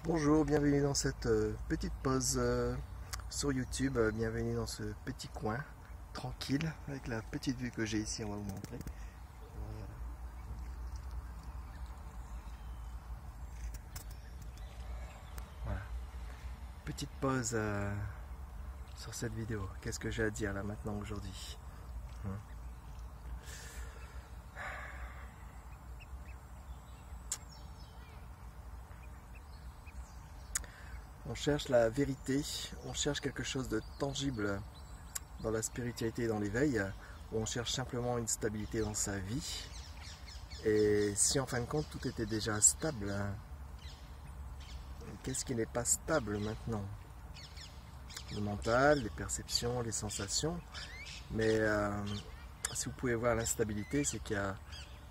Bonjour, bienvenue dans cette petite pause sur YouTube, bienvenue dans ce petit coin tranquille avec la petite vue que j'ai ici, on va vous montrer. Voilà, petite pause sur cette vidéo. Qu'est-ce que j'ai à dire là maintenant aujourd'hui? On cherche la vérité, on cherche quelque chose de tangible dans la spiritualité et dans l'éveil, ou on cherche simplement une stabilité dans sa vie. Et si en fin de compte tout était déjà stable, qu'est-ce qui n'est pas stable maintenant? Le mental, les perceptions, les sensations. Mais si vous pouvez voir l'instabilité, c'est qu'il y a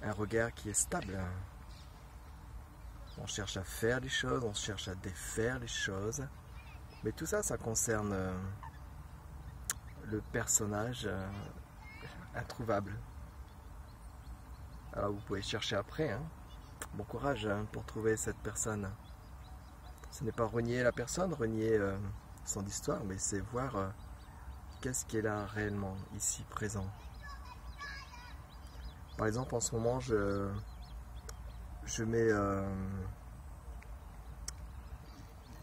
un regard qui est stable. On cherche à faire les choses, on cherche à défaire les choses. Mais tout ça, ça concerne le personnage introuvable. Alors vous pouvez chercher après. Hein. Bon courage pour trouver cette personne. Ce n'est pas renier la personne, renier son histoire, mais c'est voir qu'est-ce qui est là réellement, ici, présent. Par exemple, en ce moment, je mets...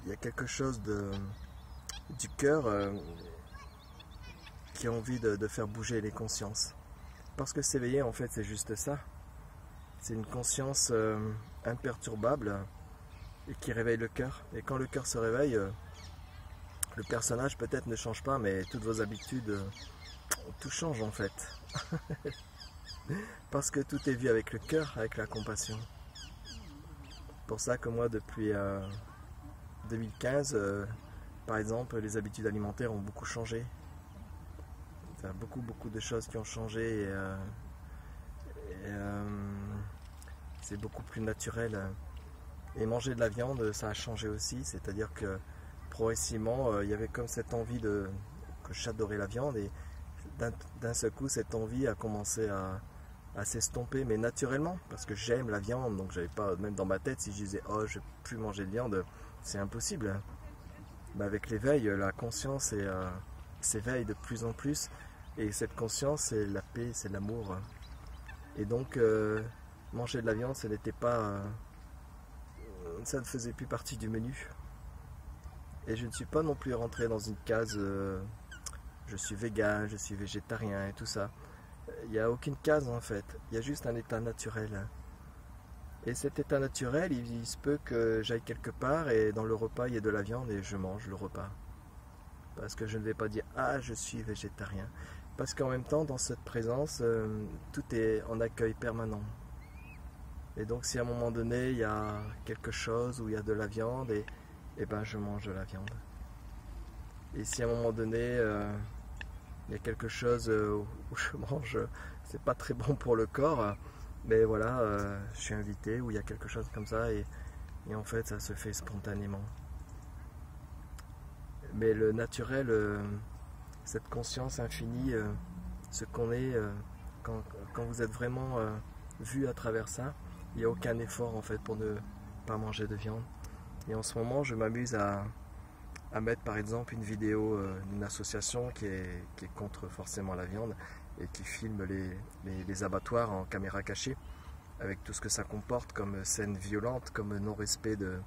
il y a quelque chose du cœur qui a envie de faire bouger les consciences. Parce que s'éveiller, en fait, c'est juste ça. C'est une conscience imperturbable et qui réveille le cœur. Et quand le cœur se réveille, le personnage peut-être ne change pas, mais toutes vos habitudes, tout change en fait. Parce que tout est vu avec le cœur, avec la compassion. C'est pour ça que moi, depuis 2015, par exemple, les habitudes alimentaires ont beaucoup changé. Il y a beaucoup de choses qui ont changé et c'est beaucoup plus naturel. Et manger de la viande, ça a changé aussi, c'est-à-dire que progressivement, il y avait comme cette envie que j'adorais la viande et d'un seul coup, cette envie a commencé à s'estomper, mais naturellement, parce que j'aime la viande, donc j'avais pas, même dans ma tête, si je disais oh je ne vais plus manger de viande, c'est impossible. Mais avec l'éveil, la conscience s'éveille de plus en plus, et cette conscience, c'est la paix, c'est l'amour. Et donc, manger de la viande, ce n'était pas, ça ne faisait plus partie du menu. Et je ne suis pas non plus rentré dans une case, je suis végan, je suis végétarien et tout ça. Il n'y a aucune case en fait, il y a juste un état naturel. Et cet état naturel, il se peut que j'aille quelque part et dans le repas il y ait de la viande et je mange le repas. Parce que je ne vais pas dire ah je suis végétarien. Parce qu'en même temps dans cette présence, tout est en accueil permanent. Et donc si à un moment donné il y a quelque chose où il y a de la viande, et ben je mange de la viande. Et si à un moment donné il y a quelque chose où je mange, c'est pas très bon pour le corps, mais voilà, je suis invité, où il y a quelque chose comme ça, et en fait ça se fait spontanément. Mais le naturel, cette conscience infinie, ce qu'on est, quand vous êtes vraiment vu à travers ça, il n'y a aucun effort en fait pour ne pas manger de viande. Et en ce moment, je m'amuse à mettre par exemple une vidéo d'une association qui est contre forcément la viande et qui filme les abattoirs en caméra cachée avec tout ce que ça comporte comme scène violente, comme non-respect de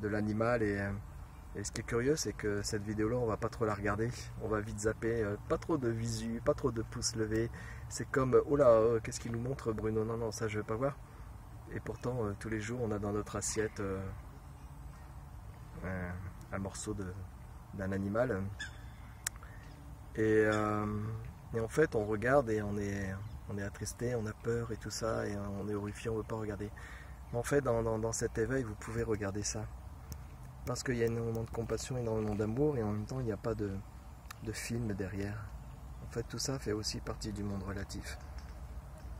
l'animal et ce qui est curieux c'est que cette vidéo là on va pas trop la regarder, on va vite zapper, pas trop de visu, pas trop de pouces levés, c'est comme oh là qu'est-ce qu'il nous montre Bruno, non non ça je veux pas voir. Et pourtant tous les jours on a dans notre assiette un morceau d'un animal. Et en fait, on regarde et on est attristé, on a peur et tout ça, et on est horrifié, on ne veut pas regarder. En fait, dans cet éveil, vous pouvez regarder ça. Parce qu'il y a énormément de compassion, énormément d'amour, et en même temps, il n'y a pas de film derrière. En fait, tout ça fait aussi partie du monde relatif.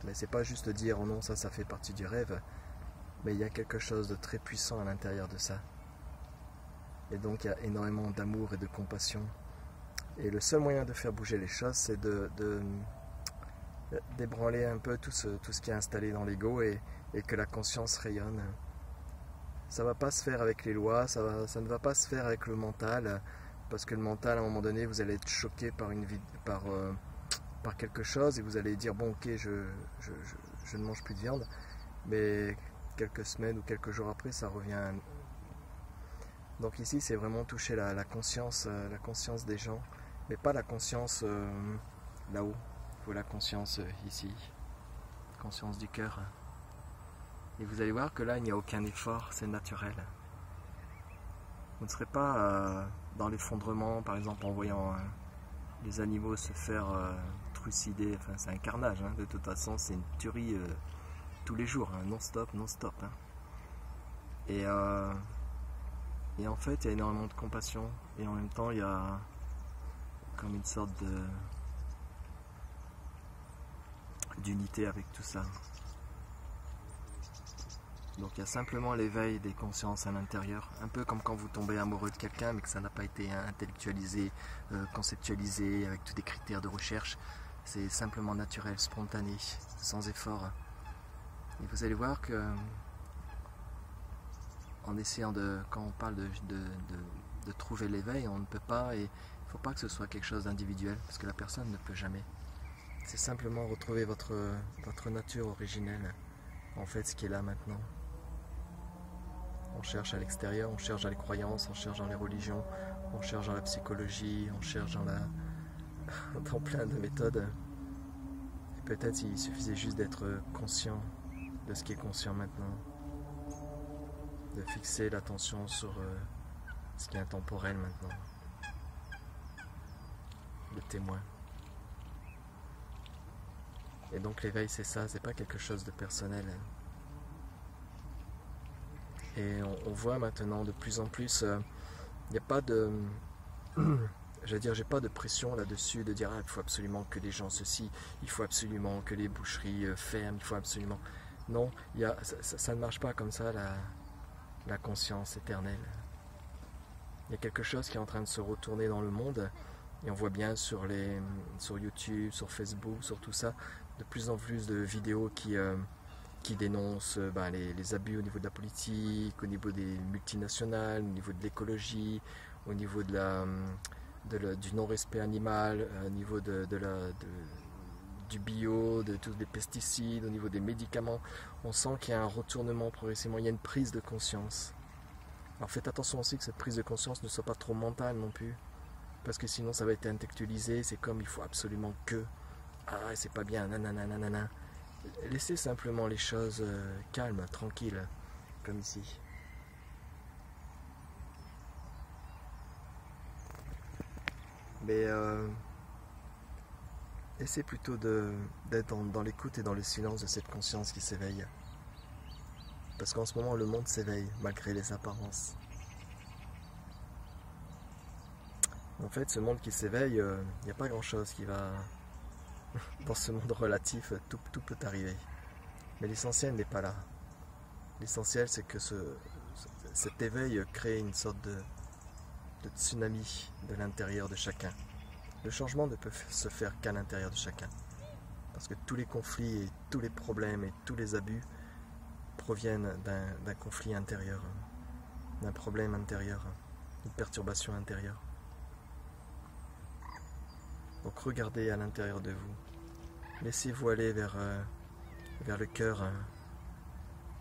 Mais c'est pas juste dire, oh non, ça fait partie du rêve, mais il y a quelque chose de très puissant à l'intérieur de ça. Et donc, il y a énormément d'amour et de compassion. Et le seul moyen de faire bouger les choses, c'est de d'ébranler un peu tout ce qui est installé dans l'ego et que la conscience rayonne. Ça va pas se faire avec les lois, ça ne va pas se faire avec le mental, parce que le mental, à un moment donné, vous allez être choqué par quelque chose et vous allez dire bon ok, je ne mange plus de viande, mais quelques semaines ou quelques jours après, ça revient. Donc ici, c'est vraiment toucher la conscience des gens, mais pas la conscience là-haut. Il faut la conscience ici, conscience du cœur. Et vous allez voir que là, il n'y a aucun effort, c'est naturel. Vous ne serez pas dans l'effondrement, par exemple, en voyant les animaux se faire trucider. Enfin, c'est un carnage, hein. De toute façon, c'est une tuerie tous les jours, hein. Non-stop, non-stop. Hein. Et en fait, il y a énormément de compassion. Et en même temps, il y a comme une sorte d'unité avec tout ça. Donc il y a simplement l'éveil des consciences à l'intérieur, un peu comme quand vous tombez amoureux de quelqu'un mais que ça n'a pas été intellectualisé, conceptualisé avec tous des critères de recherche. C'est simplement naturel, spontané, sans effort. Et vous allez voir que en essayant quand on parle de trouver l'éveil, on ne peut pas, et il ne faut pas que ce soit quelque chose d'individuel, parce que la personne ne peut jamais. C'est simplement retrouver votre nature originelle, en fait ce qui est là maintenant. On cherche à l'extérieur, on cherche dans les croyances, on cherche dans les religions, on cherche dans la psychologie, on cherche dans plein de méthodes. Et peut-être il suffisait juste d'être conscient de ce qui est conscient maintenant. De fixer l'attention sur ce qui est intemporel maintenant. Le témoin. Et donc l'éveil c'est ça, c'est pas quelque chose de personnel. Et on voit maintenant de plus en plus, il n'y a pas de, j'ai pas de pression là-dessus de dire il faut absolument que les gens ceci, il faut absolument que les boucheries ferment, il faut absolument. Non, ça ne marche pas comme ça la conscience éternelle. Il y a quelque chose qui est en train de se retourner dans le monde et on voit bien sur YouTube, sur Facebook, sur tout ça, de plus en plus de vidéos qui dénoncent les abus au niveau de la politique, au niveau des multinationales, au niveau de l'écologie, au niveau du non-respect animal, au niveau du bio, de tous les pesticides, au niveau des médicaments. On sent qu'il y a un retournement progressivement, il y a une prise de conscience. Alors faites attention aussi que cette prise de conscience ne soit pas trop mentale non plus, parce que sinon ça va être intellectualisé, c'est comme il faut absolument que, c'est pas bien, nanana, nanana. Laissez simplement les choses calmes, tranquilles, comme ici. Mais essayez plutôt d'être dans l'écoute et dans le silence de cette conscience qui s'éveille. Parce qu'en ce moment, le monde s'éveille, malgré les apparences. En fait, ce monde qui s'éveille, il n'y a pas grand-chose qui va... Dans ce monde relatif, tout peut arriver. Mais l'essentiel n'est pas là. L'essentiel, c'est que cet éveil crée une sorte de tsunami de l'intérieur de chacun. Le changement ne peut se faire qu'à l'intérieur de chacun. Parce que tous les conflits et tous les problèmes et tous les abus proviennent d'un conflit intérieur, d'un problème intérieur, d'une perturbation intérieure. Donc regardez à l'intérieur de vous. Laissez-vous aller vers le cœur.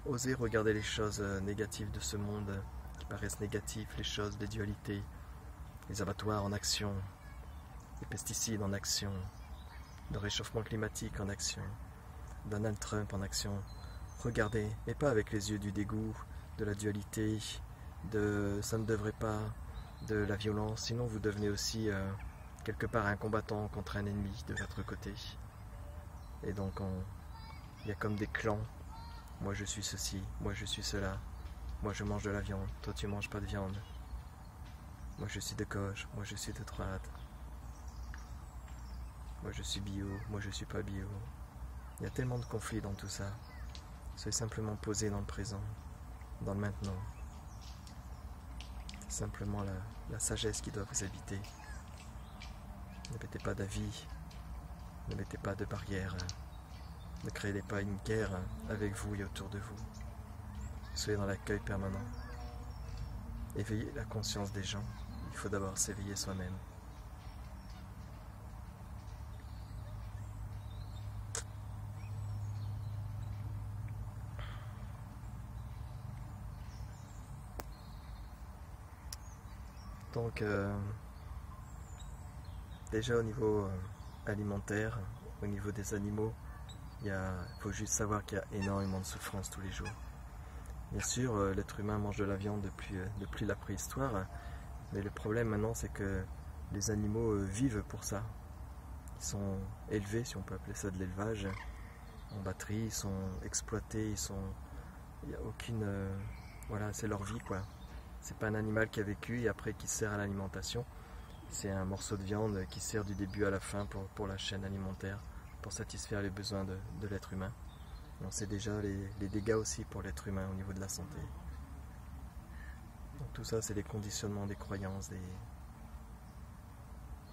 Osez regarder les choses négatives de ce monde qui paraissent négatives, les choses, les dualités, les abattoirs en action, les pesticides en action, le réchauffement climatique en action, Donald Trump en action. Regardez, mais pas avec les yeux du dégoût, de la dualité, de ça ne devrait pas, de la violence, sinon vous devenez aussi quelque part un combattant contre un ennemi de votre côté. Et donc il y a comme des clans. Moi je suis ceci, moi je suis cela, moi je mange de la viande, toi tu manges pas de viande. Moi je suis de gauche, moi je suis de droite. Moi je suis bio, moi je suis pas bio. Il y a tellement de conflits dans tout ça. Soyez simplement posé dans le présent, dans le maintenant. C'est simplement la sagesse qui doit vous habiter. Ne mettez pas d'avis, ne mettez pas de barrières, ne créez pas une guerre avec vous et autour de vous. soyez dans l'accueil permanent. Éveillez la conscience des gens. Il faut d'abord s'éveiller soi-même. Donc, déjà au niveau alimentaire, au niveau des animaux, il faut juste savoir qu'il y a énormément de souffrance tous les jours. Bien sûr, l'être humain mange de la viande depuis la préhistoire, mais le problème maintenant c'est que les animaux vivent pour ça. Ils sont élevés, si on peut appeler ça de l'élevage, en batterie, ils sont exploités, il n'y a aucune... voilà, c'est leur vie quoi. C'est pas un animal qui a vécu et après qui sert à l'alimentation. C'est un morceau de viande qui sert du début à la fin pour la chaîne alimentaire, pour satisfaire les besoins de l'être humain. On sait déjà les dégâts aussi pour l'être humain au niveau de la santé. Donc tout ça, c'est des conditionnements, des croyances.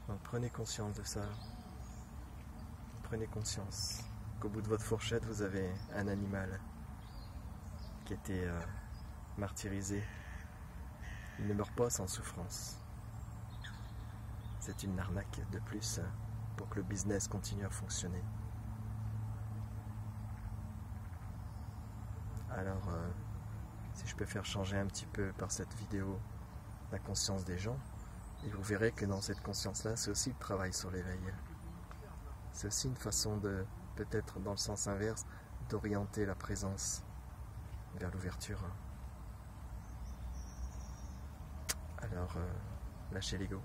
Donc prenez conscience de ça. Prenez conscience qu'au bout de votre fourchette, vous avez un animal qui a été martyrisé. Il ne meurt pas sans souffrance. C'est une arnaque de plus pour que le business continue à fonctionner. Alors, si je peux faire changer un petit peu par cette vidéo la conscience des gens, et vous verrez que dans cette conscience-là, c'est aussi le travail sur l'éveil. C'est aussi une façon de, peut-être dans le sens inverse, d'orienter la présence vers l'ouverture. Alors, lâchez l'ego,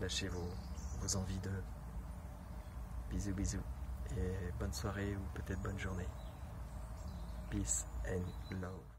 lâchez vos envies de... Bisous, bisous, et bonne soirée ou peut-être bonne journée. Peace and love.